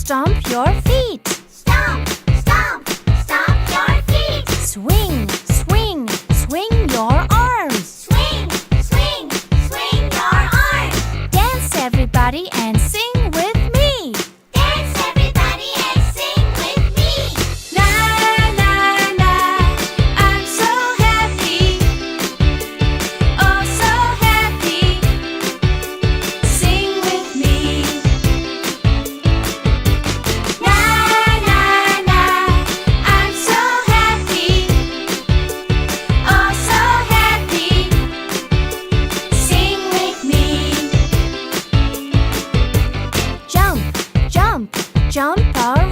Stomp your feet. Stomp, stomp, stomp your feet. Swing, swing, swing your arms. Swing, swing, swing your arms. Dance everybody and sing with me. Dance everybody and sing with me. Na na na, I'm so happy. Oh so happy. Sing with me. Na na na, I'm so happy. Oh so happy. Sing with me. Jump, jump, jump our